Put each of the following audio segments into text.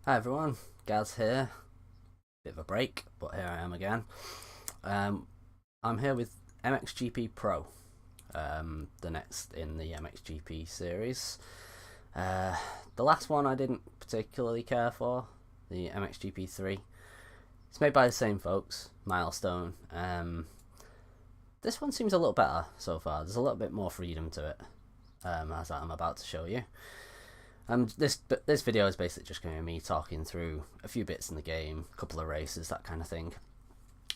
Hi everyone, Gaz here. Bit of a break, but here I am again. I'm here with MXGP Pro, the next in the MXGP series. The last one I didn't particularly care for, the MXGP 3. It's made by the same folks, Milestone. This one seems a little better so far. There's a little bit more freedom to it, as I'm about to show you. This video is basically just going to be me talking through a few bits in the game, a couple of races, that kind of thing.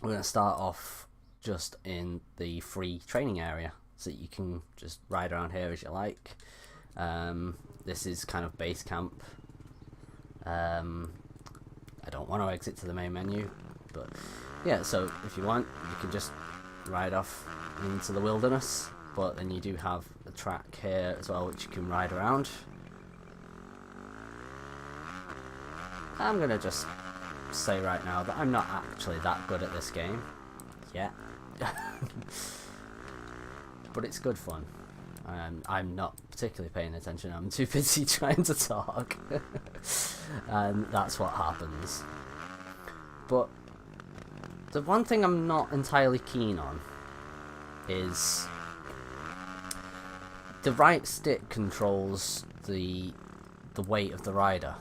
We're going to start off just in the free training area, so that you can just ride around here as you like. This is kind of base camp. I don't want to exit to the main menu, but yeah, so if you want, you can just ride off into the wilderness, but then you do have a track here as well which you can ride around. I'm going to just say right now that I'm not actually that good at this game yet. But it's good fun. I'm not particularly paying attention, I'm too busy trying to talk. And that's what happens. But the one thing I'm not entirely keen on is the right stick controls the weight of the rider,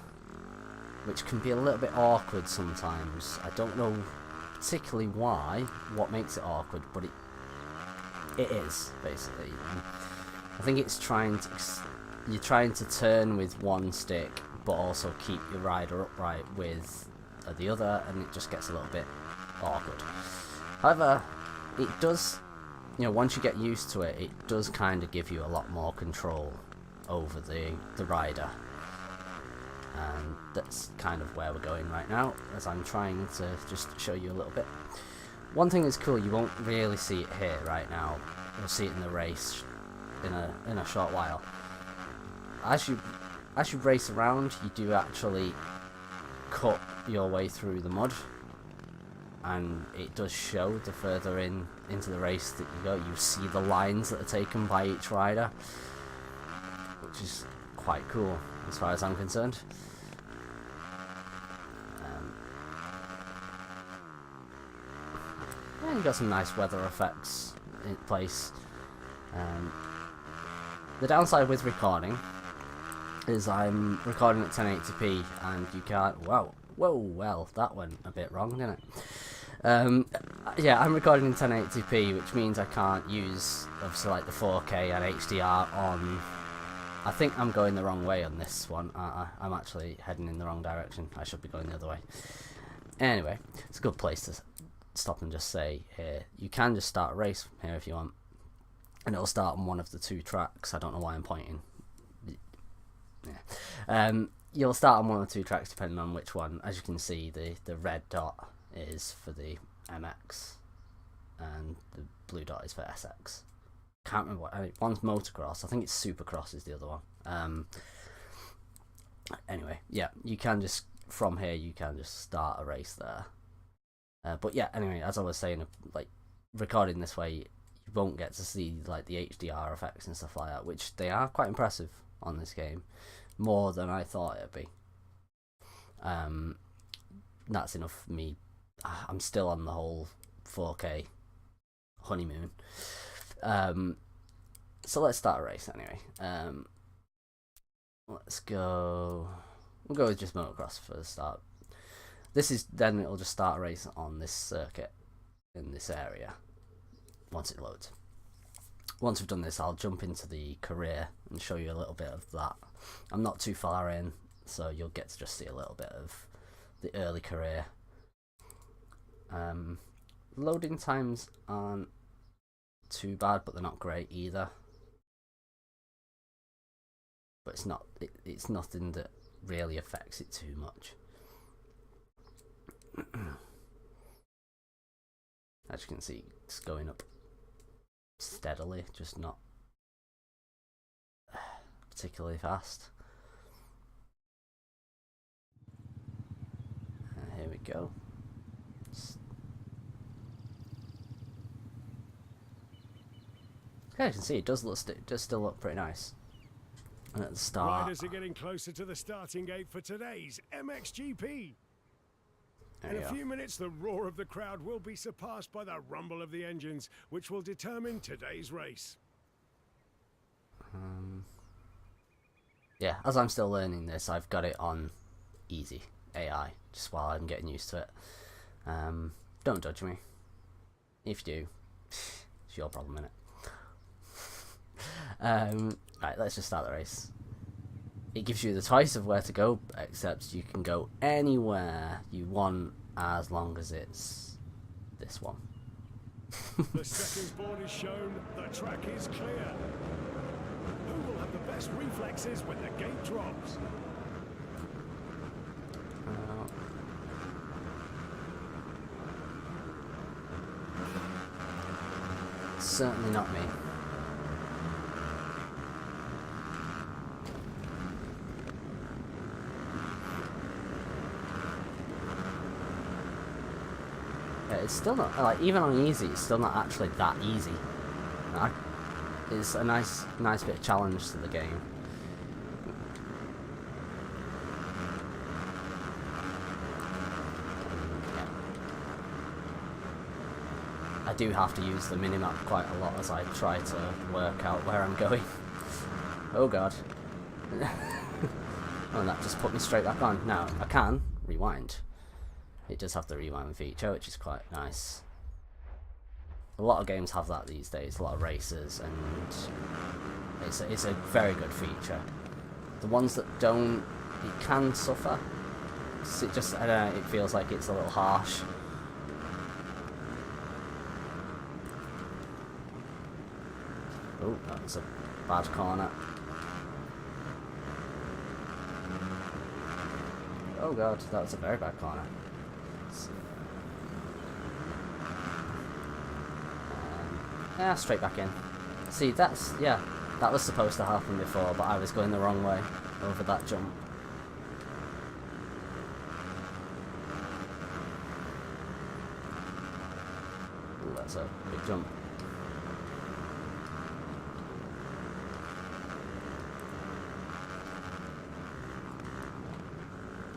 which can be a little bit awkward sometimes. I don't know particularly what makes it awkward, but it is, basically. And I think it's you're trying to turn with one stick, but also keep your rider upright with the other, and it just gets a little bit awkward. However, it does, once you get used to it, it does kind of give you a lot more control over the rider. And that's kind of where we're going right now, as I'm trying to just show you a little bit. One thing that's cool, you won't really see it here right now. You'll see it in the race in a short while. As you race around, you do actually cut your way through the mud, and it does show the further into the race that you go. You see the lines that are taken by each rider, which is quite cool as far as I'm concerned. Yeah, you got some nice weather effects in place. The downside with recording is I'm recording at 1080p, and you can't. Well, that went a bit wrong, didn't it? Yeah, I'm recording in 1080p, which means I can't use obviously like the 4K and HDR on. I think I'm going the wrong way on this one. I'm actually heading in the wrong direction. I should be going the other way. Anyway, it's a good place to stop and just say, here, you can just start a race here if you want. And it'll start on one of the two tracks. I don't know why I'm pointing. Yeah. You'll start on one or two tracks depending on which one. As you can see, the red dot is for the MX, and the blue dot is for SX. Can't remember what. One's motocross. I think it's supercross is the other one. Anyway, yeah, you can just from here you can just start a race there. But yeah, anyway, as I was saying, like recording this way, you won't get to see like the HDR effects and stuff like that, which they are quite impressive on this game, more than I thought it'd be. That's enough for me. I'm still on the whole 4K honeymoon. So let's start a race anyway. Let's go. We'll go with just motocross for the start. Then it'll just start a race on this circuit in this area once it loads. Once we've done this, I'll jump into the career and show you a little bit of that. I'm not too far in, so you'll get to just see a little bit of the early career. Loading times aren't too bad, but they're not great either. But it's nothing that really affects it too much. As you can see, it's going up steadily, just not particularly fast. Here we go. Yeah, you can see it does still look pretty nice. Let's start. Riders are getting closer to the starting gate for today's MXGP. In a few minutes, the roar of the crowd will be surpassed by the rumble of the engines, which will determine today's race. Yeah, as I'm still learning this, I've got it on easy AI, just while I'm getting used to it. Don't judge me. If you do, it's your problem, innit? Right, let's just start the race. It gives you the choice of where to go, except you can go anywhere you want as long as it's this one. The seconds board is shown, the track is clear. Who will have the best reflexes when the gate drops? Certainly not me. Yeah, it's still not, like, even on easy, it's still not actually that easy. It's a nice bit of challenge to the game. I do have to use the minimap quite a lot as I try to work out where I'm going. Oh god. Oh, and that just put me straight back on. Now, I can rewind. It does have the rewind feature, which is quite nice. A lot of games have that these days, a lot of races, and it's a very good feature. The ones that don't, it can suffer. It just, I don't know, it feels like it's a little harsh. Oh, that was a bad corner. Oh god, that was a very bad corner. Yeah, straight back in. See, that's, yeah, that was supposed to happen before, but I was going the wrong way over that jump. Ooh, that's a big jump.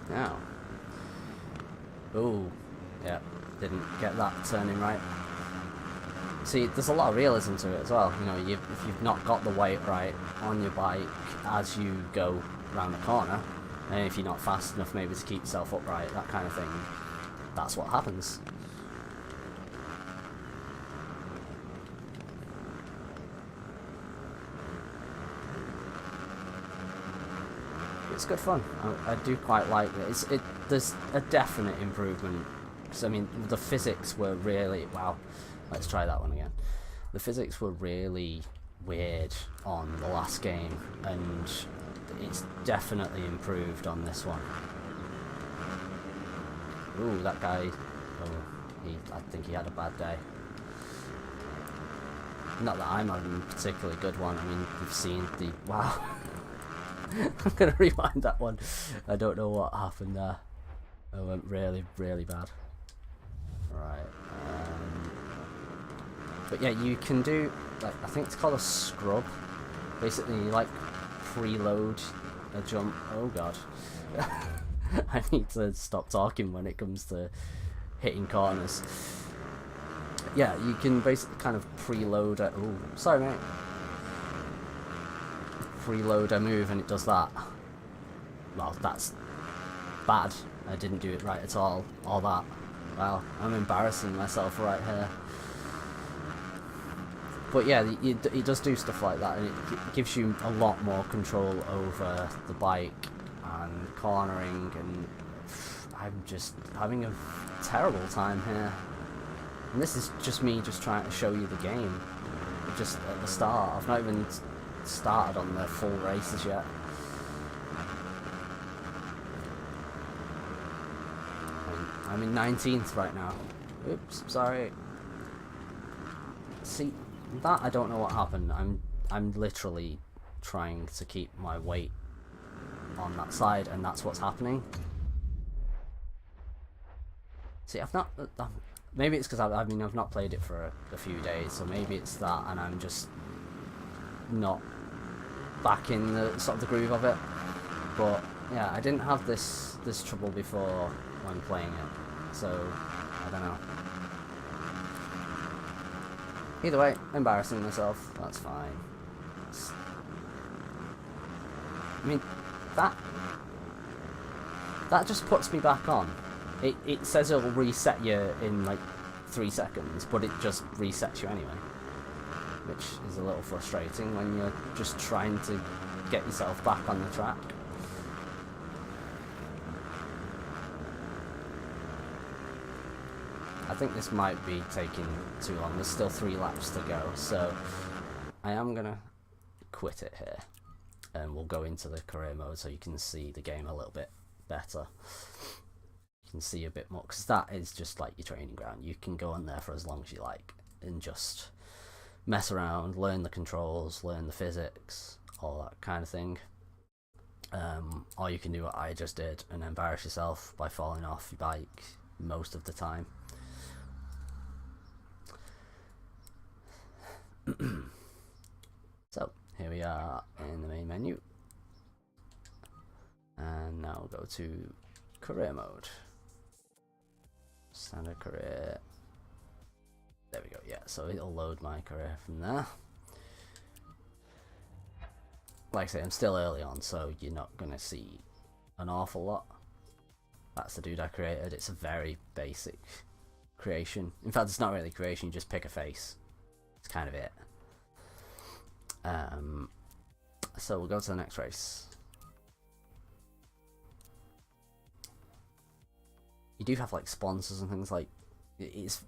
Now. Ooh, yeah, didn't get that turning right. See, there's a lot of realism to it as well. You know, if you've not got the weight right on your bike as you go around the corner, and if you're not fast enough maybe to keep yourself upright, that kind of thing, that's what happens. It's good fun. I do quite like it. There's a definite improvement. Because, I mean, the physics were really... Wow. Let's try that one again. The physics were really weird on the last game, and it's definitely improved on this one. Ooh, that guy... Oh, I think he had a bad day. Not that I'm having a particularly good one. I mean, you've seen the... Wow. I'm going to rewind that one. I don't know what happened there. It went really, really bad. Right. But yeah, you can do, like, I think it's called a scrub. Basically, you, like, preload a jump. Oh god. I need to stop talking when it comes to hitting corners. Yeah, you can basically kind of preload a... Oh, sorry mate. Preload a move and it does that. Well, that's bad. I didn't do it right at all. All that. Wow, I'm embarrassing myself right here. But yeah, it does do stuff like that, and it gives you a lot more control over the bike and cornering, and I'm just having a terrible time here. And this is just me just trying to show you the game, just at the start. I've not even started on the full races yet. I'm in 19th right now. Oops, sorry. See, that I don't know what happened. I'm literally trying to keep my weight on that side, and that's what's happening. See, I've not... maybe it's because I've not played it for a few days, so maybe it's that, and I'm just not back in the sort of the groove of it. But yeah, I didn't have this trouble before when playing it, so I don't know. Either way, embarrassing myself, that's fine. I mean, that just puts me back on. It says it'll reset you in like 3 seconds, but it just resets you anyway, which is a little frustrating when you're just trying to get yourself back on the track. I think this might be taking too long. There's still 3 laps to go, so I am gonna quit it here, and we'll go into the career mode so you can see the game a little bit better. You can see a bit more, because that is just like your training ground. You can go on there for as long as you like and just mess around, learn the controls, learn the physics, all that kind of thing. Or you can do what I just did and embarrass yourself by falling off your bike most of the time. So here we are in the main menu, and now we'll go to career mode, standard career. There we go. Yeah, so it'll load my career from there. Like I say, I'm still early on, so you're not gonna see an awful lot. That's the dude I created. It's a very basic creation. In fact, it's not really creation, you just pick a face. It's kind of it. So we'll go to the next race. You do have like sponsors and things, like it's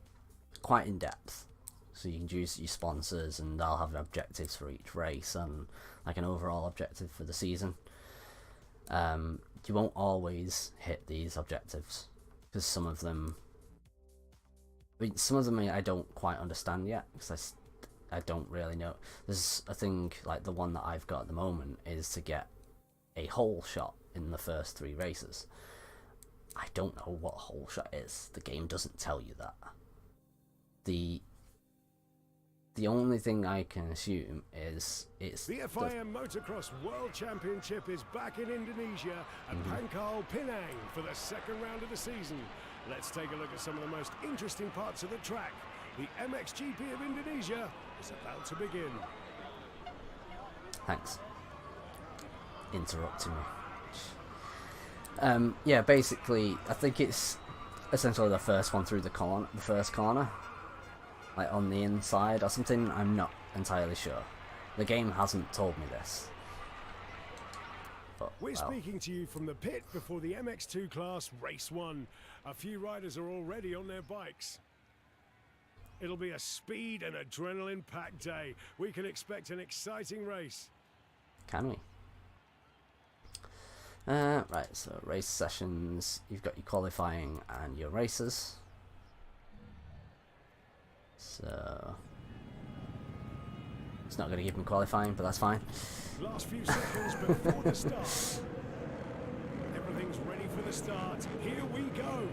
quite in depth, so you can choose your sponsors and they'll have objectives for each race and like an overall objective for the season. You won't always hit these objectives because some of them I don't quite understand yet, because I don't really know. There's a thing like the one that I've got at the moment is to get a hole shot in the first 3 races. I don't know what a hole shot is. The game doesn't tell you that. The only thing I can assume is it's the FIM Motocross World Championship is back in Indonesia at Pangkal Pinang for the 2nd round of the season. Let's take a look at some of the most interesting parts of the track. The MXGP of Indonesia is about to begin. Thanks. Interrupting me. Yeah, basically, I think it's essentially the first one through the first corner, like on the inside or something. I'm not entirely sure. The game hasn't told me this. But, we're speaking to you from the pit before the MX2 class race 1. A few riders are already on their bikes. It'll be a speed and adrenaline-packed day. We can expect an exciting race. Can we? Right, so race sessions. You've got your qualifying and your races. So it's not going to give me qualifying, but that's fine. Last few seconds before the start. Everything's ready for the start. Here we go.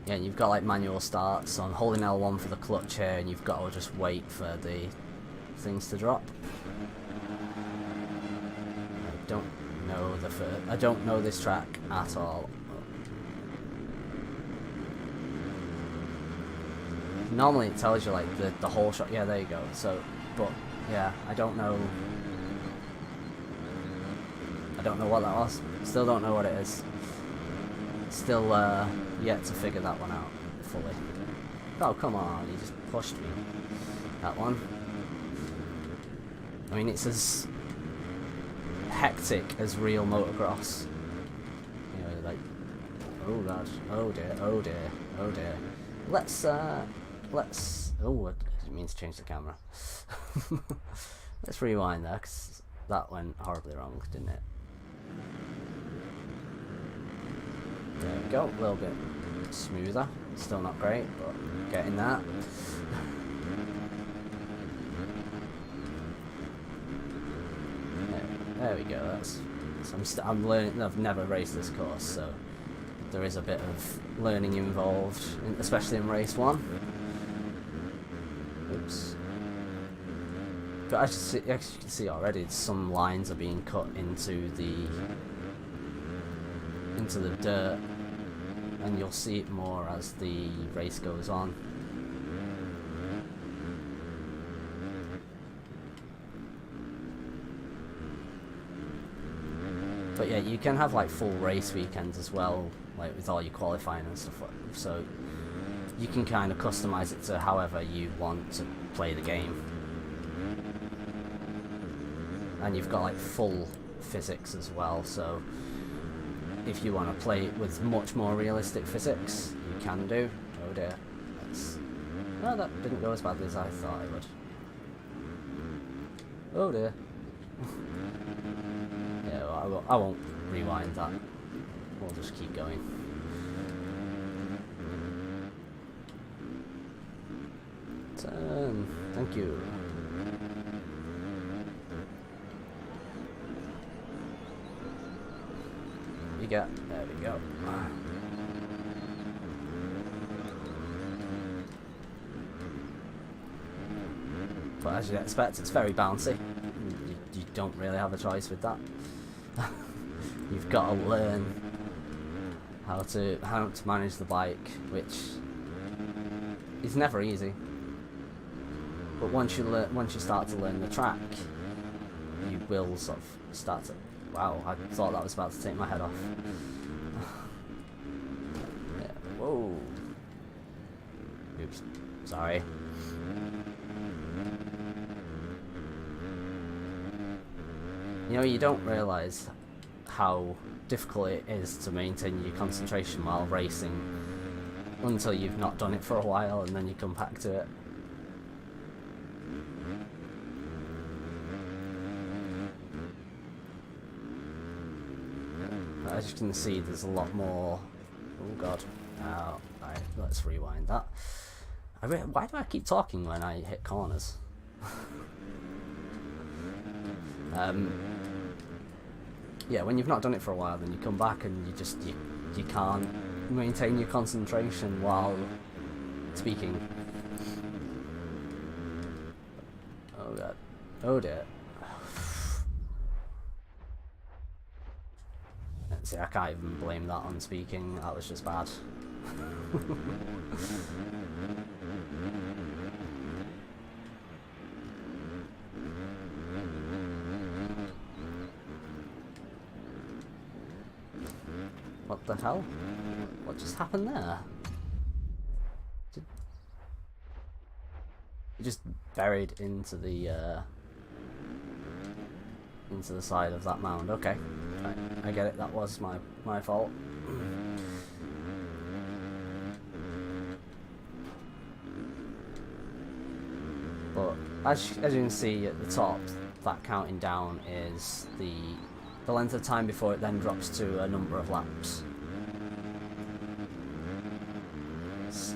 Yeah, you've got like manual starts, so I'm holding L1 for the clutch here, and you've got to just wait for the things to drop. I don't know this track at all. Normally it tells you like the whole shot. Yeah, there you go. So, but yeah, I don't know what that was. Still don't know what it is. Still yet to figure that one out fully. Oh, come on, you just pushed me. That one. I mean, it's as hectic as real motocross. You know, like, oh god, oh dear, oh dear, oh dear. Let's, oh, I didn't mean to change the camera. Let's rewind there, because that went horribly wrong, didn't it? There we go, a little bit smoother. Still not great, but getting that. There we go. I'm learning. I've never raced this course, so there is a bit of learning involved, especially in race 1. Oops. But as you can see already, some lines are being cut into the dirt, and you'll see it more as the race goes on. But yeah, you can have like full race weekends as well, like with all your qualifying and stuff. So you can kind of customize it to however you want to play the game. And you've got like full physics as well, so if you want to play it with much more realistic physics, you can do. Oh dear. No, that didn't go as badly as I thought it would. Oh dear. Yeah, well, I won't rewind that. We'll just keep going. Turn. Thank you. You get. There we go. But as you'd expect, it's very bouncy. You don't really have a choice with that. You've got to learn how to manage the bike, which is never easy. But once you start to learn the track, you will sort of start to. Wow, I thought that was about to take my head off. Yeah, whoa. Oops. Sorry. You know, you don't realise how difficult it is to maintain your concentration while racing until you've not done it for a while and then you come back to it. As you can see, there's a lot more. Oh god. Right, let's rewind that. Why do I keep talking when I hit corners? Yeah, when you've not done it for a while, then you come back and you can't maintain your concentration while speaking. Oh god. Oh dear. See, I can't even blame that on speaking. That was just bad. What the hell? What just happened there? You just buried into the side of that mound. Okay, right. I get it. That was my fault. But as you can see at the top, that counting down is the length of time before it then drops to a number of laps.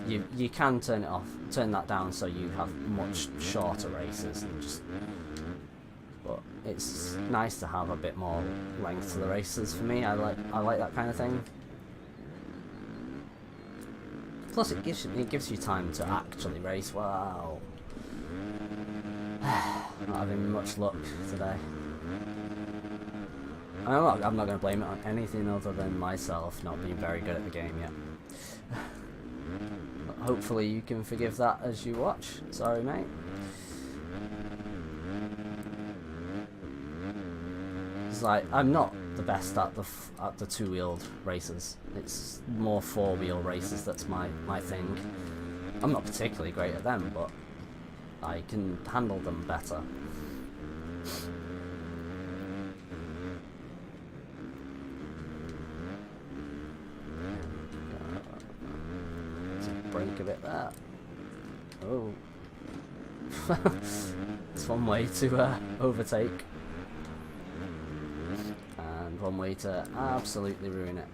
You can turn that down so you have much shorter races and just. But it's nice to have a bit more length to the races for me. I like that kind of thing. Plus, it gives you time to actually race. Wow. Not having much luck today. I'm not going to blame it on anything other than myself not being very good at the game yet. But hopefully you can forgive that as you watch. Sorry, mate. It's like, I'm not the best at the two-wheeled races. It's more four-wheel races that's my thing. I'm not particularly great at them, but I can handle them better. Break a bit there. Oh. It's one way to overtake. And one way to absolutely ruin it.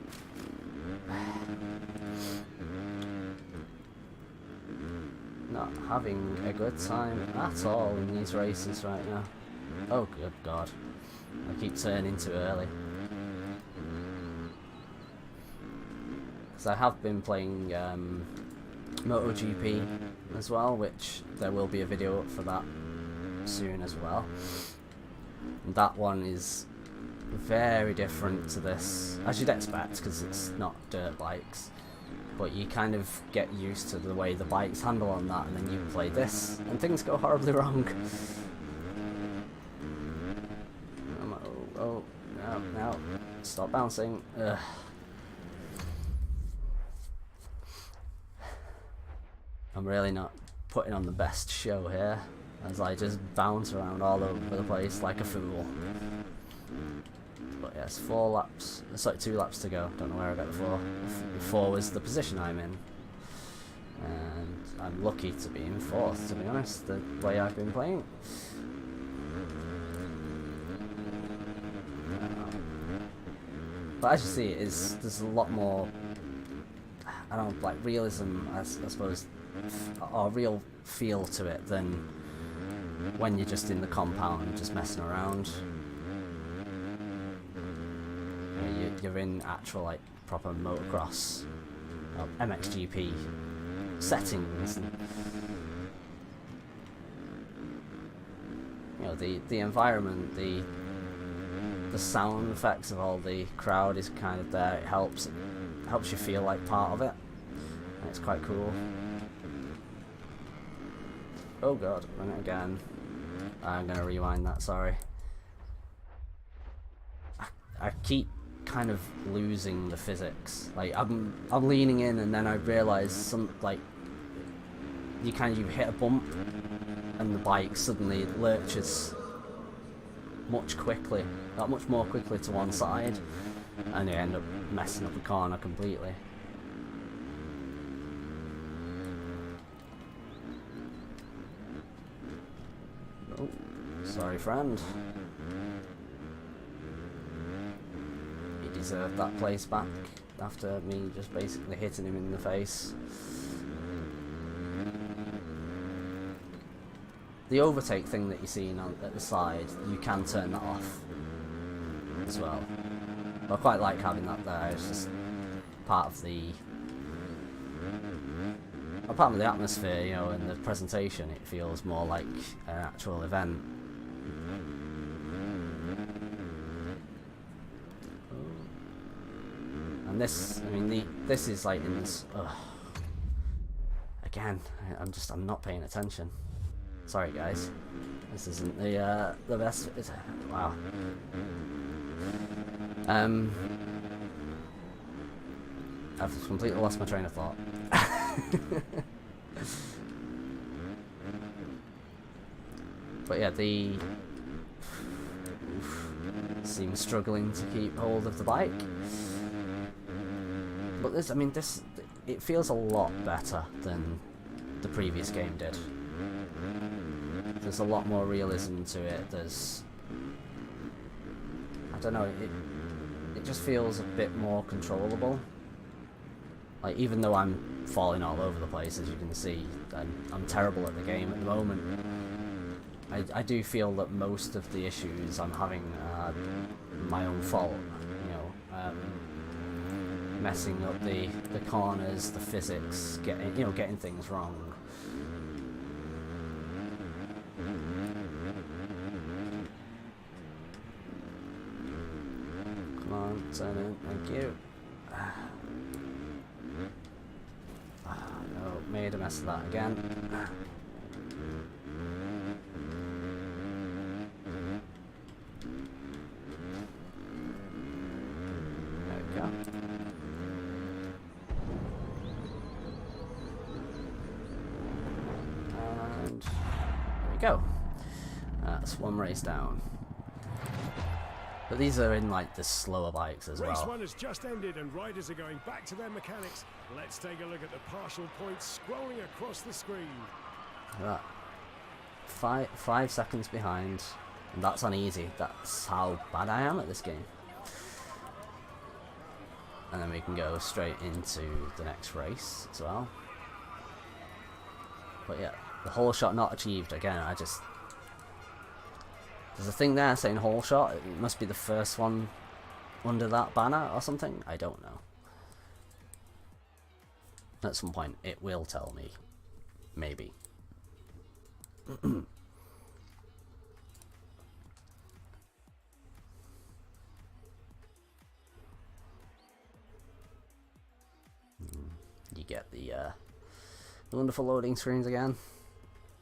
Not having a good time at all in these races right now. Oh good god. I keep turning too early. Because I have been playing MotoGP as well, which there will be a video up for that soon as well. And that one is very different to this, as you'd expect, because it's not dirt bikes. But you kind of get used to the way the bikes handle on that, and then you play this, and things go horribly wrong. Oh, no, stop bouncing. Ugh. I'm really not putting on the best show here, as I just bounce around all over the place like a fool. But yes, 4 laps, sorry, 2 laps to go. Don't know where I got the 4. 4 was the position I'm in. And I'm lucky to be in 4th, to be honest, the way I've been playing. But as you see, there's a lot more, I don't know, like realism, I suppose, or real feel to it than when you're just in the compound, just messing around. You're in actual, like, proper motocross, MXGP settings. And, you know, the environment, the sound effects of all the crowd is kind of there. It helps you feel like part of it, and it's quite cool. Oh god, run it again. I'm gonna rewind that, sorry. I keep kind of losing the physics. Like I'm leaning in, and then I realise you hit a bump and the bike suddenly lurches much more quickly to one side, and you end up messing up the corner completely. Oh, sorry friend. He deserved that place back after me just basically hitting him in the face. The overtake thing that you're seeing at the side, you can turn that off as well. I quite like having that there. It's just part of the atmosphere, you know, and the presentation. It feels more like an actual event. And this, I mean, this is like in this. Again, I'm not paying attention. Sorry guys, this isn't the best. Wow. I've completely lost my train of thought. But yeah, seems struggling to keep hold of the bike. But it feels a lot better than the previous game did. There's a lot more realism to it. I don't know, it just feels a bit more controllable. Like, even though I'm falling all over the place, as you can see, I'm terrible at the game at the moment. I do feel that most of the issues I'm having are my own fault. You know, messing up the corners, the physics, getting things wrong. Come on, turn in, thank you. No, made a mess of that again. There we go. And there we go. That's one race down. But these are in like the slower bikes as well. Race 1 has just ended and riders are going back to their mechanics. Let's take a look at the partial points scrolling across the screen. Look at that. 5 seconds behind, and that's on easy. That's how bad I am at this game. And then we can go straight into the next race as well. But yeah, the whole shot not achieved. Again, there's a thing there saying whole shot. It must be the first one under that banner or something. I don't know. At some point it will tell me. Maybe. you get the wonderful loading screens again.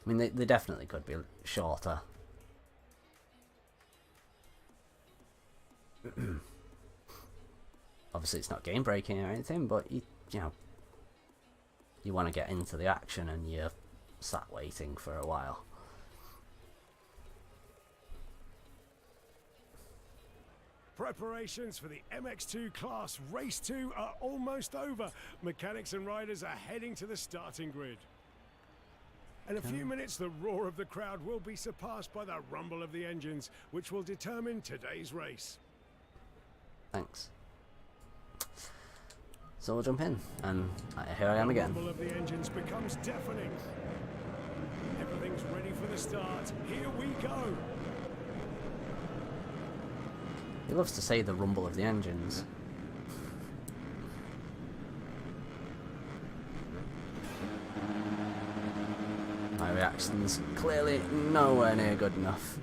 I mean, they definitely could be shorter. Obviously, it's not game breaking or anything, but you know, you want to get into the action and you're sat waiting for a while. Preparations for the MX2 class Race 2 are almost over. Mechanics and riders are heading to the starting grid. In a few minutes, the roar of the crowd will be surpassed by the rumble of the engines, which will determine today's race. Thanks. So we'll jump in, and here I am again. The rumble of the engines becomes deafening. Everything's ready for the start. Here we go. He loves to say the rumble of the engines. My reaction's clearly nowhere near good enough.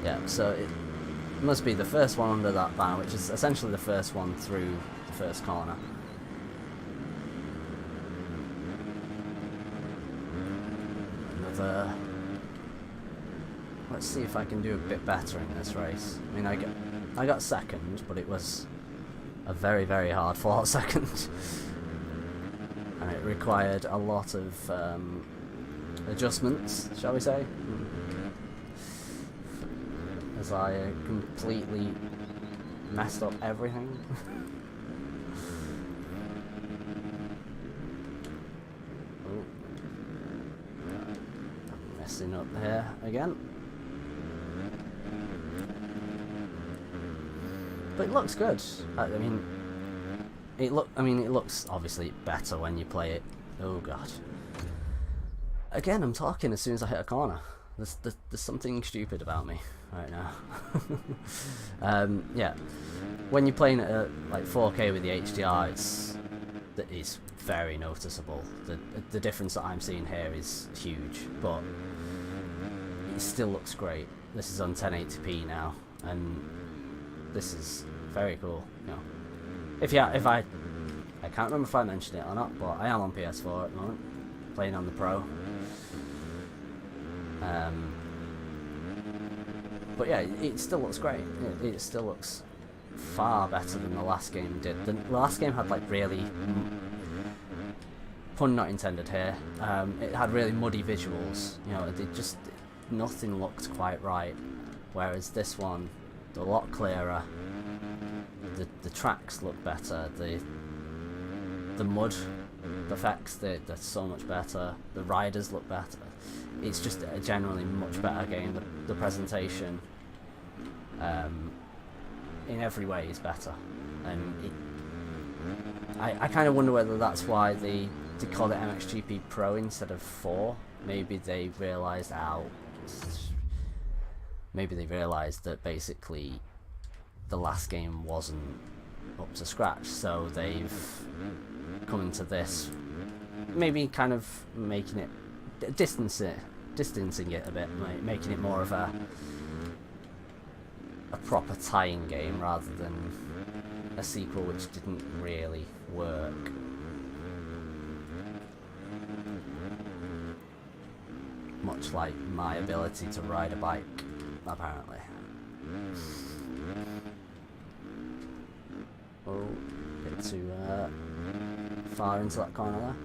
Yeah, so it must be the first one under that banner, which is essentially the first one through the first corner. Another... Let's see if I can do a bit better in this race. I mean, I got second, but it was a very, very hard fought second. And it required a lot of adjustments, shall we say, as I completely messed up everything. Oh. I'm messing up here again. But it looks good. I mean, it looks obviously better when you play it. Oh god. Again, I'm talking as soon as I hit a corner. There's something stupid about me right now. Yeah, when you're playing at like 4K with the HDR, it's very noticeable. The difference that I'm seeing here is huge, but it still looks great. This is on 1080p now, and this is very cool. You know, if I can't remember if I mentioned it or not, but I am on PS4 at the moment, playing on the Pro. But yeah, it still looks great. It still looks far better than the last game did. The last game had like really, pun not intended here, it had really muddy visuals. You know, nothing looked quite right. Whereas this one, a lot clearer. The tracks look better. The mud effects, they're so much better. The riders look better. It's just a generally much better game. The presentation, in every way, is better. And I kind of wonder whether that's why they call it MXGP Pro instead of 4. Maybe they realised that basically the last game wasn't up to scratch, so they've come into this, maybe kind of making it, distancing it a bit, making it more of a proper tie-in game rather than a sequel which didn't really work. Much like my ability to ride a bike, apparently. Oh, a bit too far into that corner there.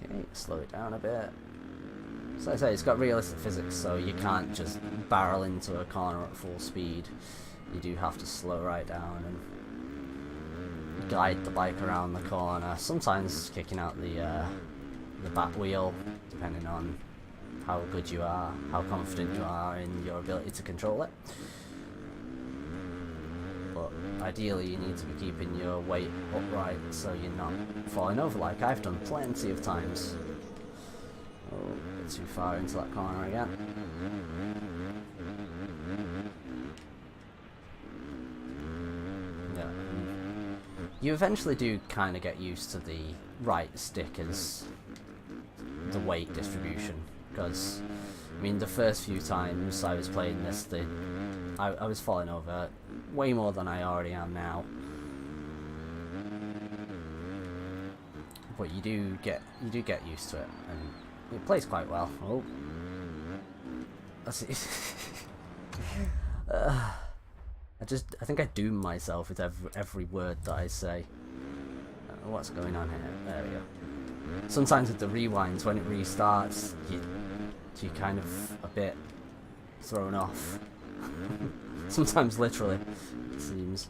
Okay, slow it down a bit. So I say, it's got realistic physics, so you can't just barrel into a corner at full speed. You do have to slow right down and guide the bike around the corner. Sometimes kicking out the back wheel, depending on how good you are, how confident you are in your ability to control it. But ideally you need to be keeping your weight upright so you're not falling over like I've done plenty of times. Oh, a bit too far into that corner again. Yeah. You eventually do kind of get used to the right stick as the weight distribution. because I mean the first few times I was playing this, I was falling over way more than I already am now. But you do get used to it, and it plays quite well. Oh, that's it. I think I doom myself with every word that I say. What's going on here? There we go. Sometimes with the rewinds, when it restarts, you kind of a bit thrown off. Sometimes literally, it seems.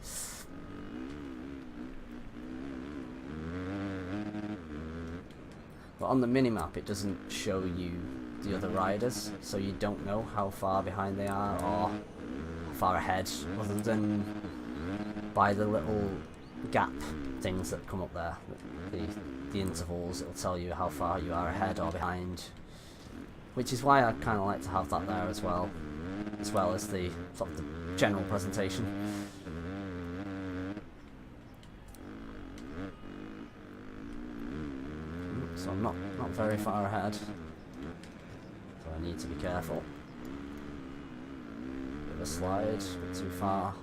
But on the minimap, it doesn't show you the other riders, so you don't know how far behind they are or far ahead, other than by the little gap things that come up there, the intervals. It'll tell you how far you are ahead or behind, which is why I kind of like to have that there as well as the sort of the general presentation. So I'm not very far ahead, so I need to be careful. Bit of a slide, a bit too far.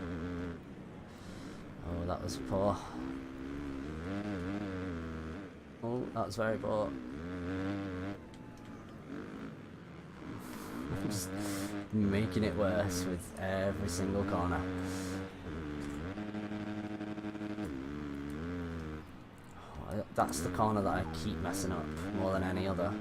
Oh, that was poor. Oh, that was very poor. Just making it worse with every single corner. Oh, that's the corner that I keep messing up more than any other.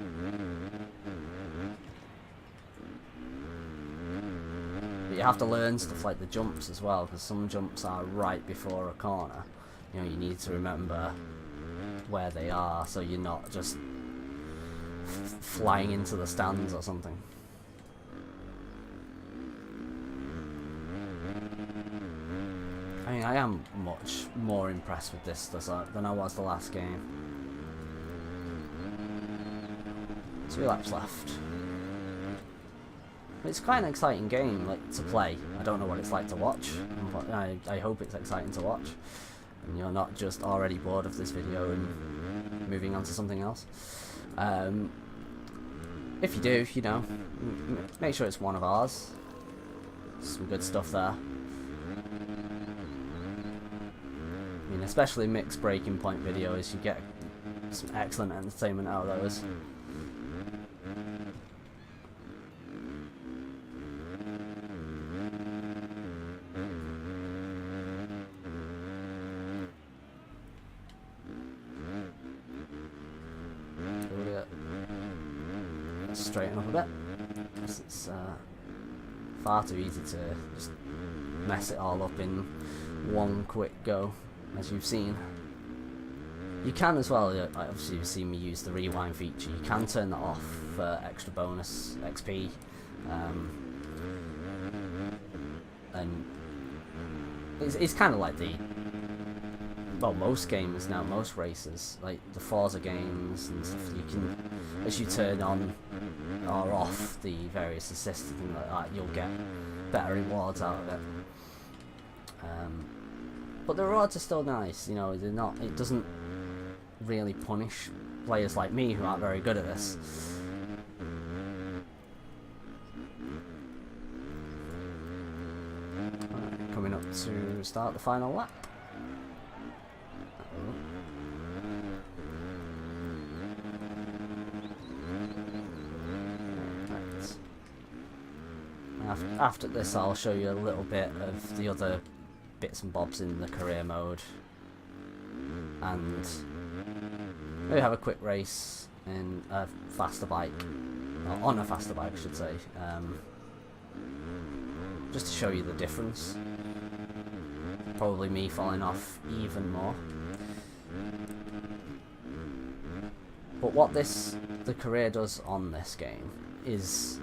But you have to learn stuff like the jumps as well, because some jumps are right before a corner. You know, you need to remember where they are, so you're not just flying into the stands or something. I mean, I am much more impressed with this than I was the last game. 2 laps left. It's quite an exciting game, like, to play. I don't know what it's like to watch, but I hope it's exciting to watch, and you're not just already bored of this video and moving on to something else. If you do, you know, make sure it's one of ours. Some good stuff there. I mean, especially mixed breaking point videos, you get some excellent entertainment out of those. Straighten up a bit, because it's far too easy to just mess it all up in one quick go, as you've seen. You can as well, obviously you've seen me use the rewind feature, you can turn that off for extra bonus XP, and it's kind of like most games now, most races, like the Forza games and stuff, you can, as you turn on or off the various assists and things like that, you'll get better rewards out of it. But the rewards are still nice, you know, they're not, it doesn't really punish players like me who aren't very good at this. Right, coming up to start the final lap. After this, I'll show you a little bit of the other bits and bobs in the career mode, and maybe have a quick race in a faster bike, or on a faster bike I should say, just to show you the difference. Probably me falling off even more. But what the career does on this game is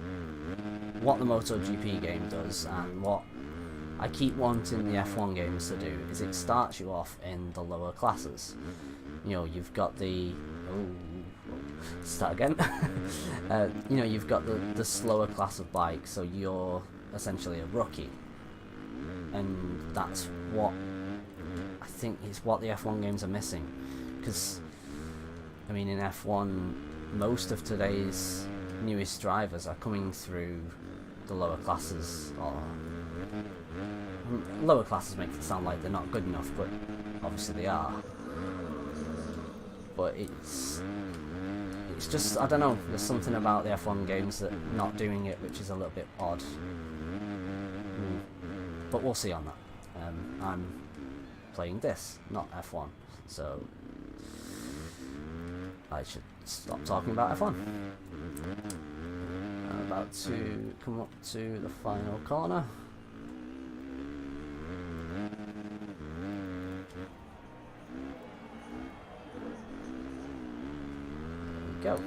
what the MotoGP game does, and what I keep wanting the F1 games to do, is it starts you off in the lower classes. You know, you've got the... start again. You know, you've got the slower class of bike, so you're essentially a rookie. And that's what I think is what the F1 games are missing. Because, I mean, in F1, most of today's newest drivers are coming through the lower classes, or lower classes make it sound like they're not good enough, but obviously they are. But it's just, I don't know, there's something about the F1 games that not doing it which is a little bit odd. But we'll see on that. I'm playing this, not F1, so I should stop talking about F1. I'm about to come up to the final corner. There we go.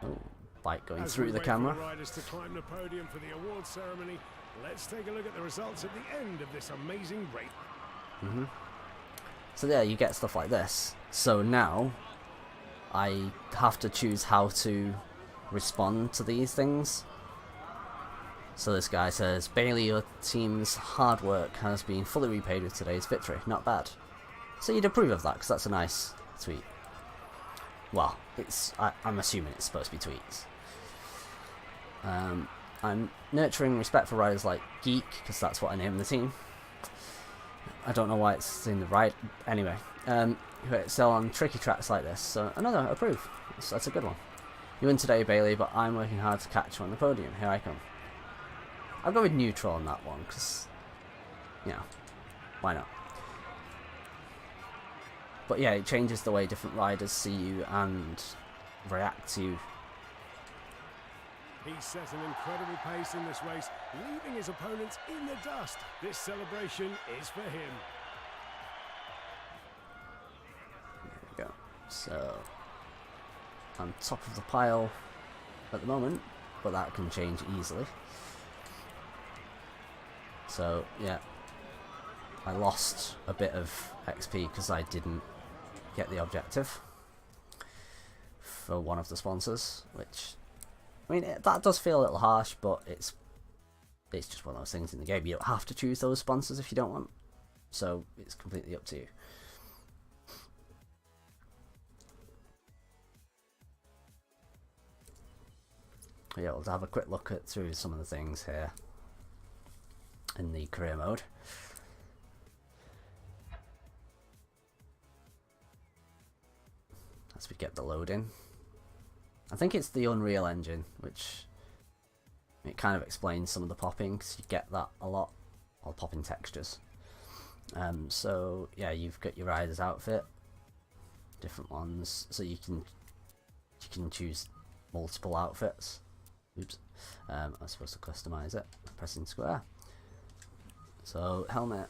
Oh, bike going through the camera. Riders to climb the podium for the awards ceremony. Let's take a look at the results at the end of this amazing race. So there you get stuff like this. So now I have to choose how to respond to these things. So this guy says, Bailey, your team's hard work has been fully repaid with today's victory. Not bad. So you'd approve of that, because that's a nice tweet. Well, I'm assuming it's supposed to be tweets. I'm nurturing respect for riders like Geek, because that's what I named the team. I don't know why it's in the right. Anyway, who excel on tricky tracks like this. So another approve. That's a good one. You win today, Bailey, but I'm working hard to catch you on the podium. Here I come. I'll go with neutral on that one, because, you know, why not? But yeah, it changes the way different riders see you and react to you. He set an incredible pace in this race, leaving his opponents in the dust. This celebration is for him. There we go. So, I'm top of the pile at the moment, but that can change easily. So, yeah, I lost a bit of XP because I didn't get the objective for one of the sponsors, which, I mean, that does feel a little harsh, but it's just one of those things in the game. You don't have to choose those sponsors if you don't want, so it's completely up to you. Yeah, we'll have a quick look through some of the things here in the career mode. As we get the load in. I think it's the Unreal Engine, which it kind of explains some of the popping, because you get that a lot, or popping textures. So yeah, you've got your rider's outfit, different ones, so you can choose multiple outfits. Oops, I'm supposed to customize it by pressing square. So helmet,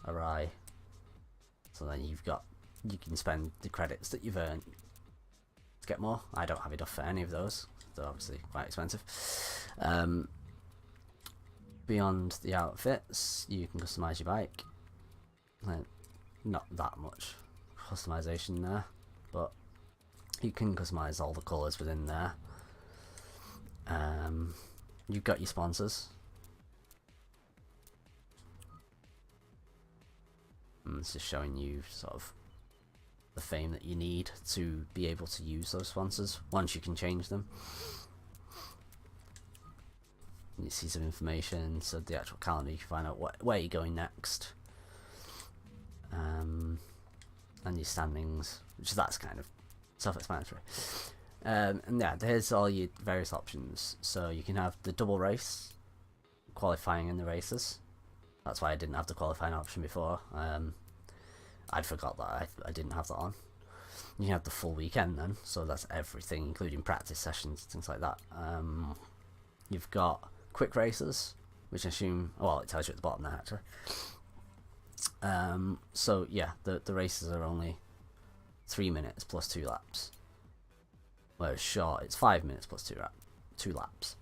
awry. So then you can spend the credits that you've earned to get more. I don't have enough for any of those. They're obviously quite expensive. Beyond the outfits, you can customize your bike. Not that much customization there, but you can customize all the colours within there. You've got your sponsors. And it's just showing you sort of the fame that you need to be able to use those sponsors once you can change them. And you see some information, so the actual calendar, you can find out where you're going next. And your standings, which that's kind of self-explanatory. And yeah, there's all your various options. So you can have the double race, qualifying in the races. That's why I didn't have the qualifying option before. I'd forgot that I didn't have that on. You can have the full weekend then, so that's everything, including practice sessions, things like that. You've got quick races, which I assume, well, it tells you at the bottom there actually. So yeah, the races are only 3 minutes plus 2 laps. Whereas short, it's 5 minutes plus 2 laps.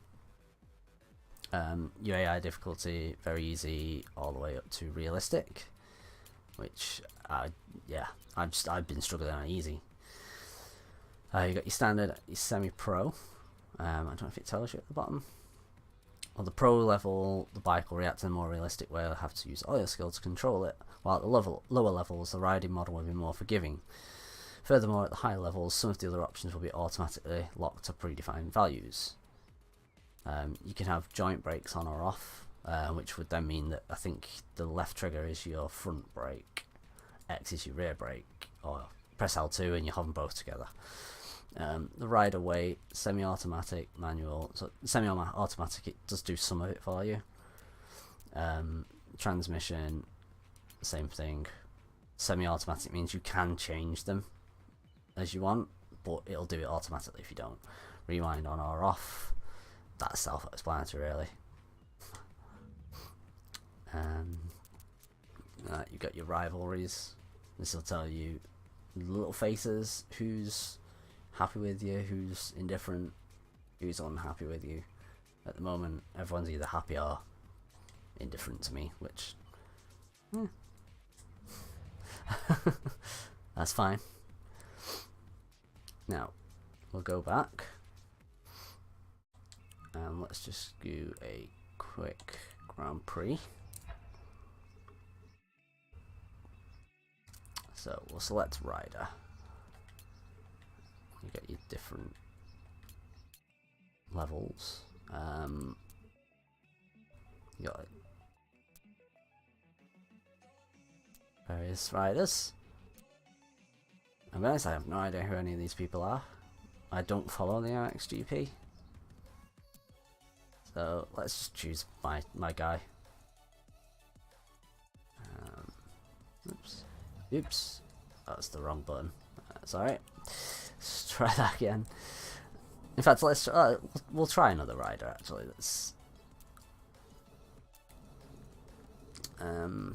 Your AI difficulty, very easy, all the way up to realistic, which yeah, I've been struggling on easy. You got your standard, your semi-pro. I don't know if it tells you at the bottom. On the pro level, the bike will react in a more realistic way. You'll have to use all your skill to control it, while at the lower levels, the riding model will be more forgiving. Furthermore, at the higher levels, some of the other options will be automatically locked to predefined values. You can have joint brakes on or off, which would then mean that I think the left trigger is your front brake, X is your rear brake, or press L2 and you have them both together. The rider weight, semi-automatic, manual. So semi-automatic, it does do some of it for you. Transmission, same thing. Semi-automatic means you can change them as you want, but it'll do it automatically if you don't. Rewind on or off, that's self-explanatory really. You've got your rivalries. This will tell you little faces, who's happy with you, who's indifferent, who's unhappy with you. At the moment, everyone's either happy or indifferent to me, which that's fine. Now we'll go back and let's just do a quick Grand Prix. So we'll select rider. You get your different levels. You got various riders. I'm honest, I have no idea who any of these people are. I don't follow the MXGP. So let's just choose my guy. Oops, that's the wrong button. That's alright. Let's try that again. In fact, we'll try another rider actually. That's well,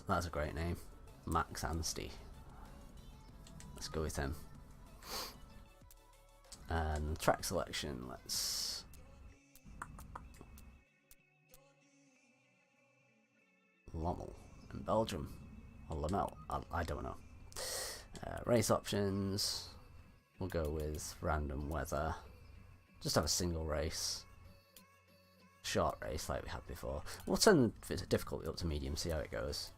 that's a great name, Max Ansty. Let's go with him. And track selection, let's Lommel in Belgium, or Lamel, I don't know. Race options, we'll go with random weather. Just have a single race. Short race like we had before. We'll turn the difficulty up to medium, see how it goes.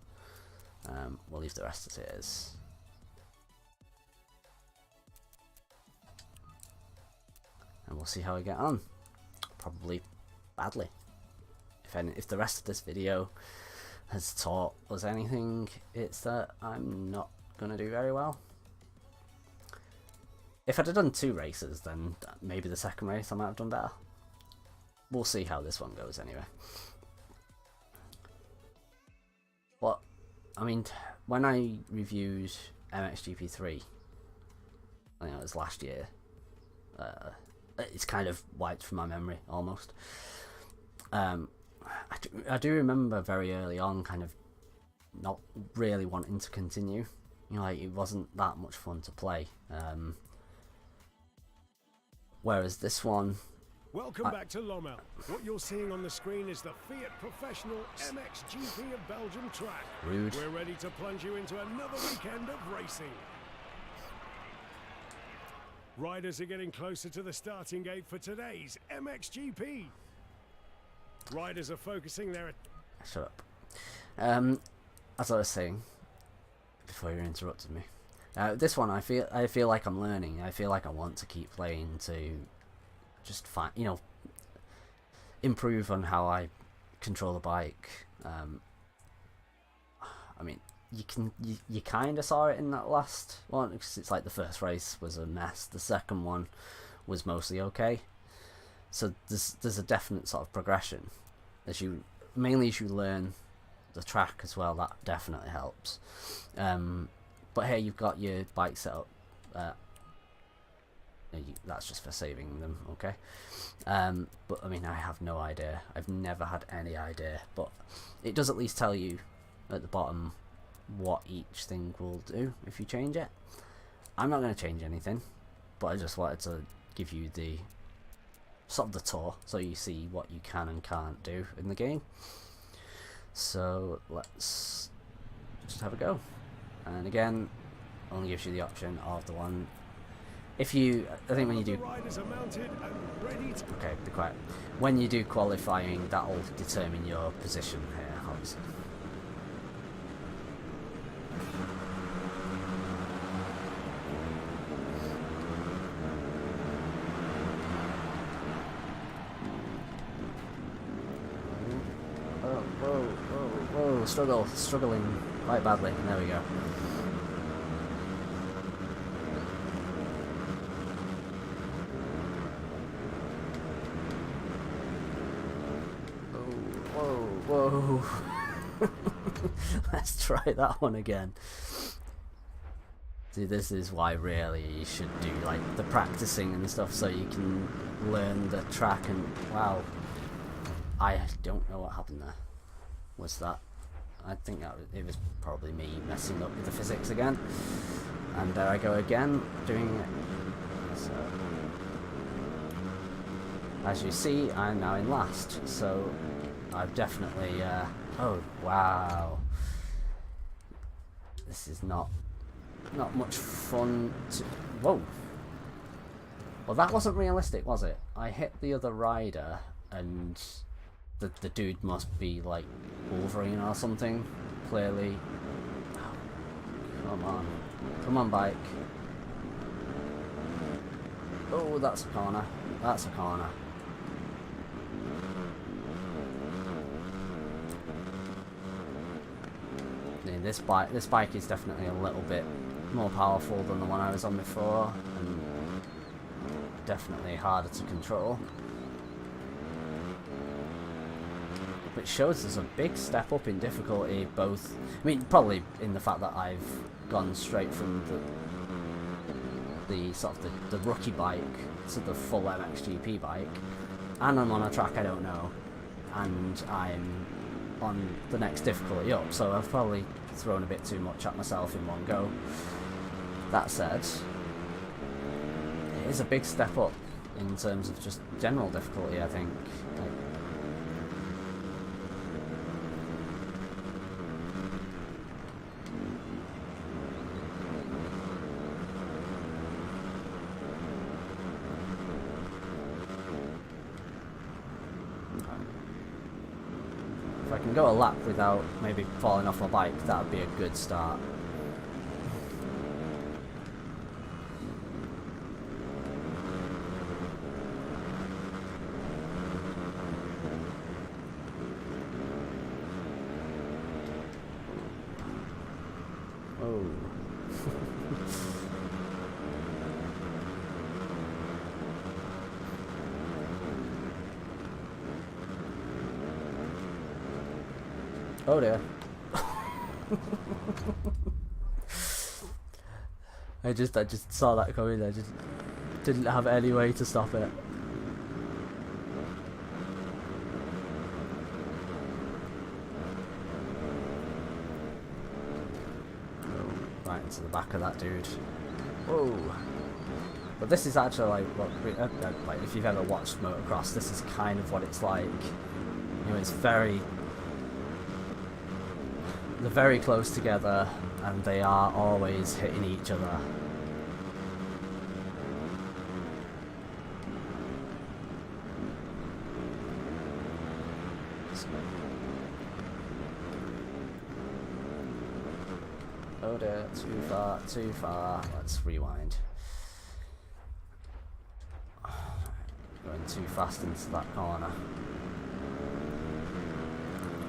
We'll leave the rest as it is. And we'll see how we get on. Probably badly. If the rest of this video has taught us anything, it's that I'm not gonna do very well. If I'd have done 2 races, then maybe the second race I might have done better. We'll see how this one goes anyway. But I mean, when I reviewed MXGP 3, I think it was last year, it's kind of wiped from my memory almost. I do remember very early on kind of not really wanting to continue. You know, like it wasn't that much fun to play. Whereas this one... Welcome back to Lommel. What you're seeing on the screen is the Fiat Professional MXGP of Belgium track. Rude. We're ready to plunge you into another weekend of racing. Riders are getting closer to the starting gate for today's MXGP. Riders are focusing their... Shut up. As I was saying before you interrupted me, this one I feel like I'm learning. I feel like I want to keep playing to just find, you know, improve on how I control the bike. I mean, you kind of saw it in that last one, because it's like the first race was a mess, the second one was mostly okay. So there's a definite sort of progression mainly as you learn the track as well. That definitely helps. But here you've got your bike set up. That's just for saving them, okay? But I mean, I have no idea. I've never had any idea. But it does at least tell you at the bottom what each thing will do if you change it. I'm not going to change anything, but I just wanted to give you the sort of the tour so you see what you can and can't do in the game. So let's just have a go. And again, only gives you the option of the one. if you, I think when you do, Riders are mounted and ready to... okay, be quiet. When you do qualifying, that'll determine your position here, obviously. Whoa, struggling quite badly. There we go. Whoa. Let's try that one again. See, this is why really you should do like the practicing and stuff so you can learn the track. And wow, I don't know what happened there. Was that? I think that it was probably me messing up with the physics again. And there I go again, doing it. So, as you see, I'm now in last. So I've definitely. Oh wow! This is not much fun. Whoa! Well, that wasn't realistic, was it? I hit the other rider and. The dude must be like Wolverine or something, clearly. Oh, come on bike. Oh, that's a corner, Yeah, this bike is definitely a little bit more powerful than the one I was on before, and definitely harder to control. But it shows there's a big step up in difficulty, both, I mean, probably in the fact that I've gone straight from the sort of the rookie bike to the full MXGP bike, and I'm on a track I don't know, and I'm on the next difficulty up, so I've probably thrown a bit too much at myself in one go. That said, it is a big step up in terms of just general difficulty, I think. Like, if I can go a lap without maybe falling off my bike, that would be a good start. Oh. Oh dear. I just saw that coming. I just didn't have any way to stop it. Oh, right into the back of that dude. Whoa. But this is actually like if you've ever watched motocross, this is kind of what it's like. You know, it's they're very close together, and they are always hitting each other. Oh dear, too far. Let's rewind. Going too fast into that corner.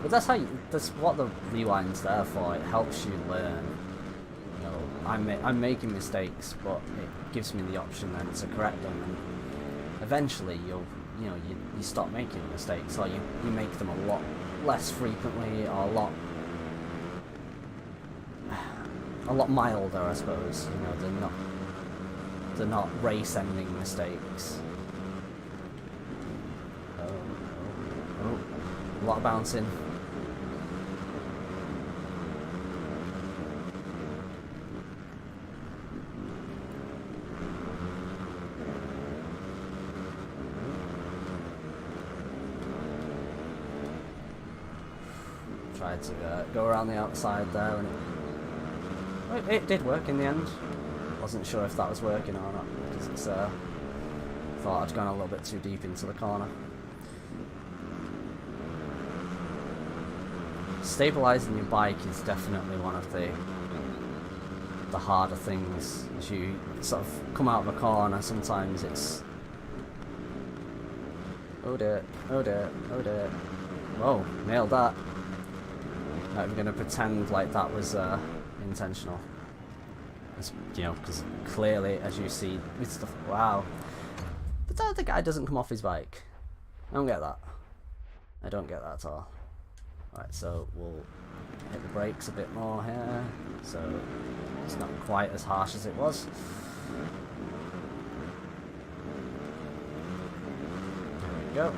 But that's what the rewind's there for. It helps you learn. You know, I'm making mistakes, but it gives me the option then to correct them, and eventually you stop making mistakes, or you make them a lot less frequently, or a lot milder, I suppose. You know, they're not race-ending mistakes. Oh, a lot of bouncing. Tried to go around the outside there, and it did work in the end. Wasn't sure if that was working or not, because Thought I'd gone a little bit too deep into the corner. Stabilising your bike is definitely one of the harder things. As you sort of come out of a corner, sometimes it's... Oh dear, oh dear, oh dear. Whoa, nailed that. Not even going to pretend like that was intentional. You know, because clearly, as you see, it's the... Wow. But the guy doesn't come off his bike. I don't get that. I don't get that at all. Right, so we'll hit the brakes a bit more here, so it's not quite as harsh as it was. There we go.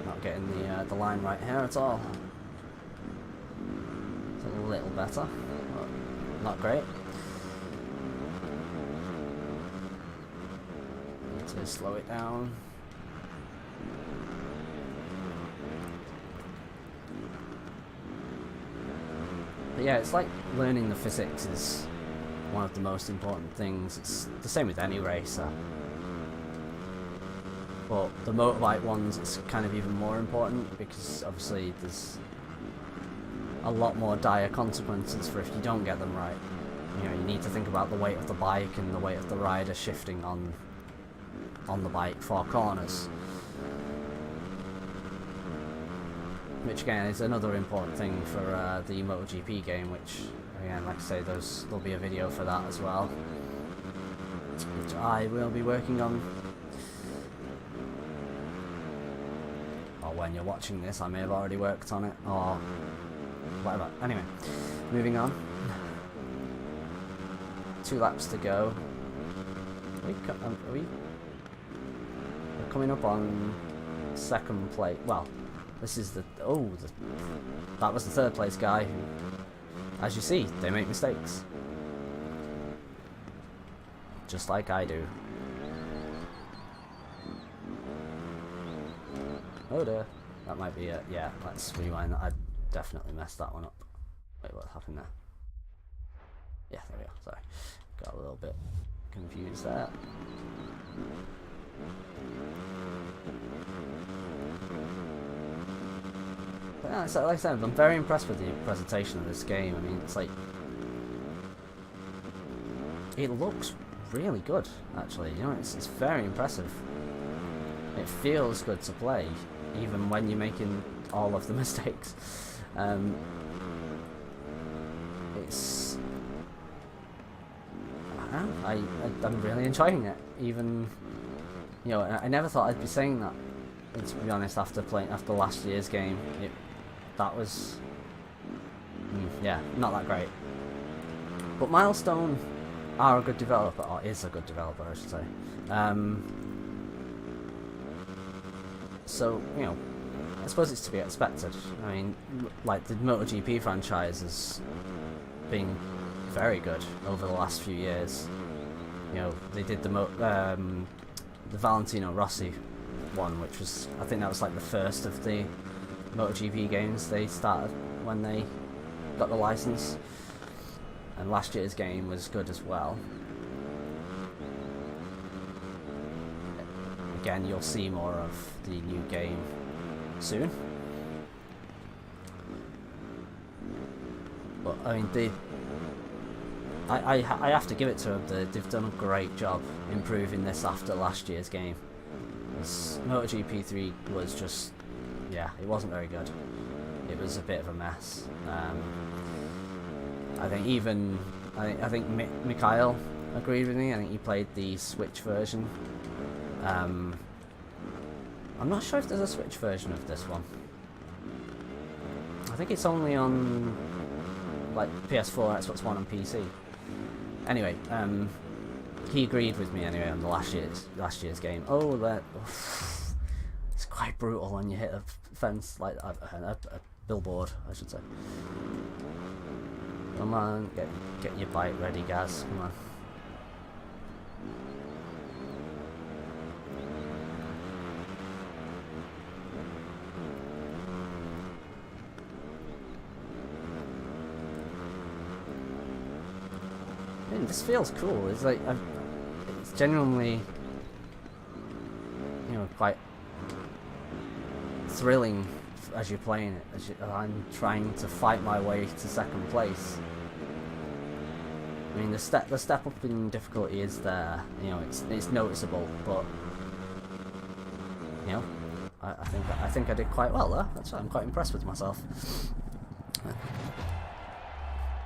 Not getting the line right here at all. A little better, but not great. Need to slow it down. But yeah, it's like learning the physics is one of the most important things. It's the same with any racer. But the motorbike ones, it's kind of even more important because obviously there's a lot more dire consequences for if you don't get them right. You know, you need to think about the weight of the bike and the weight of the rider shifting on the bike for corners. Which again is another important thing for the MotoGP game, which again, like I say, there'll be a video for that as well, which I will be working on. Or when you're watching this, I may have already worked on it, or whatever. Anyway, moving on. 2 laps to go. We're coming up on second place. Well, this is that was the 3rd place guy who, as you see, they make mistakes. Just like I do. Oh dear. That might be it. Yeah, let's rewind that. I definitely messed that one up. Wait, what happened there? Yeah, there we go. Sorry. Got a little bit confused there. But yeah, so like I said, I'm very impressed with the presentation of this game. I mean, it's like... It looks really good, actually. You know, it's very impressive. It feels good to play, even when you're making all of the mistakes. It's... I don't know, I'm really enjoying it. Even, you know, I never thought I'd be saying that. And to be honest, after last year's game, that was, yeah, not that great. But Milestone are a good developer, or is a good developer, I should say. So, you know, I suppose it's to be expected. I mean, like, the MotoGP franchise has been very good over the last few years. You know, they did the Valentino Rossi one, which was, I think that was like the first of the MotoGP games they started when they got the license. And last year's game was good as well. Again, you'll see more of the new game soon. But I mean, I have to give it to them. They've done a great job improving this after last year's game. MotoGP 3 was just, yeah, it wasn't very good. It was a bit of a mess. I think Mikhail agreed with me. I think he played the Switch version. I'm not sure if there's a Switch version of this one. I think it's only on like PS4, Xbox One, and PC. Anyway, he agreed with me anyway on the last year's game. Oh, it's quite brutal when you hit a fence, like a billboard, I should say. Come on, get your bike ready, guys. Come on. mean, this feels cool. It's like it's genuinely, you know, quite thrilling as you're playing it. As I'm trying to fight my way to second place. I mean, the step up in difficulty is there. You know, it's noticeable, but you know, I think I did quite well there. I'm quite impressed with myself.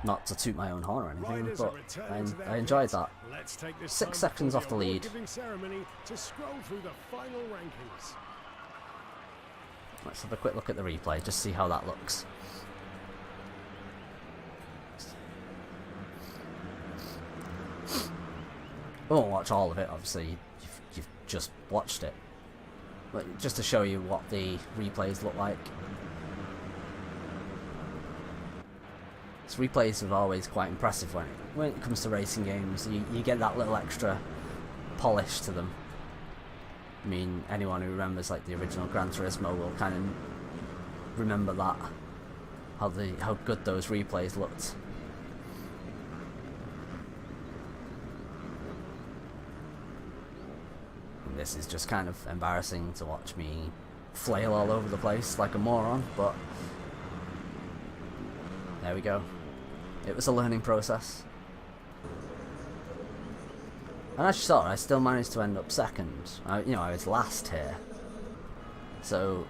Not to toot my own horn or anything, but I enjoyed that. 6 seconds off the lead. Let's have a quick look at the replay, just see how that looks. I won't watch all of it, obviously. You've just watched it, but just to show you what the replays look like. Replays are always quite impressive when it comes to racing games. You get that little extra polish to them. I mean, anyone who remembers like the original Gran Turismo will kind of remember that, how good those replays looked. And this is just kind of embarrassing to watch me flail all over the place like a moron, but there we go. It was a learning process. And as you saw, I still managed to end up second. I was last here. So,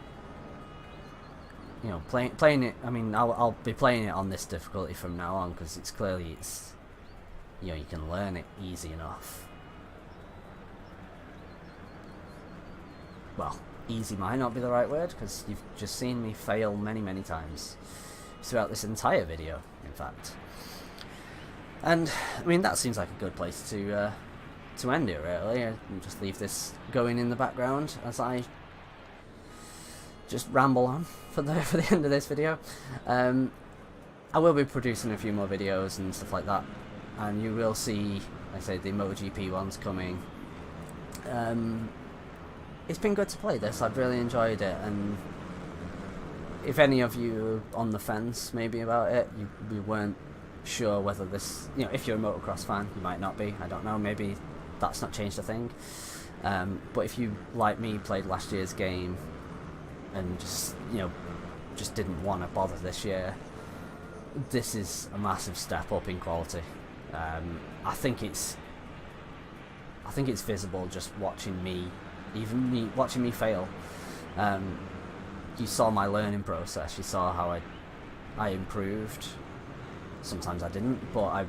you know, playing it, I mean, I'll be playing it on this difficulty from now on, because it's clearly, you know, you can learn it easy enough. Well, easy might not be the right word, because you've just seen me fail many, many times throughout this entire video, in fact. And I mean, that seems like a good place to end it, really. I'll just leave this going in the background as I just ramble on for the end of this video. I will be producing a few more videos and stuff like that, and you will see, like I say, the MotoGP ones coming. It's been good to play this. I've really enjoyed it, and if any of you are on the fence maybe about it, you weren't sure whether this, you know, if you're a motocross fan, you might not be, I don't know, maybe that's not changed a thing. But if you, like me, played last year's game and just, you know, just didn't want to bother this year, this is a massive step up in quality. I think it's visible just watching me, watching me fail. You saw my learning process. You saw how I improved. Sometimes I didn't, but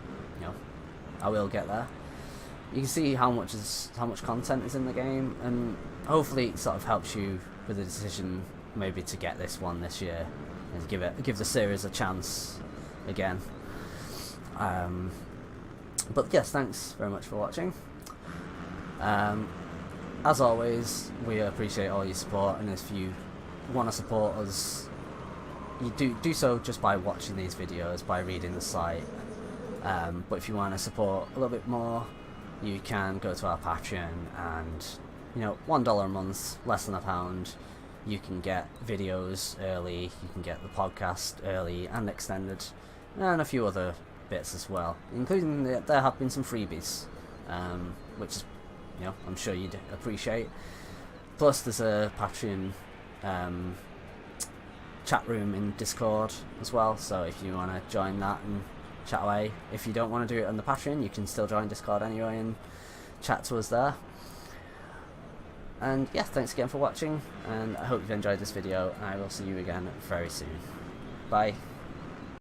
I will get there. You can see how much content is in the game, and hopefully it sort of helps you with the decision maybe to get this one this year and give the series a chance again. But yes, thanks very much for watching. As always, we appreciate all your support, and if you want to support us, you do so just by watching these videos, by reading the site. But if you want to support a little bit more, you can go to our Patreon, and you know, $1 a month, less than £1, you can get videos early, you can get the podcast early and extended, and a few other bits as well, including there have been some freebies, which, you know, I'm sure you'd appreciate. Plus there's a Patreon chat room in Discord as well, so if you want to join that and chat away. If you don't want to do it on the Patreon, you can still join Discord anyway and chat to us there. And yeah, thanks again for watching, and I hope you've enjoyed this video, and I will see you again very soon. Bye.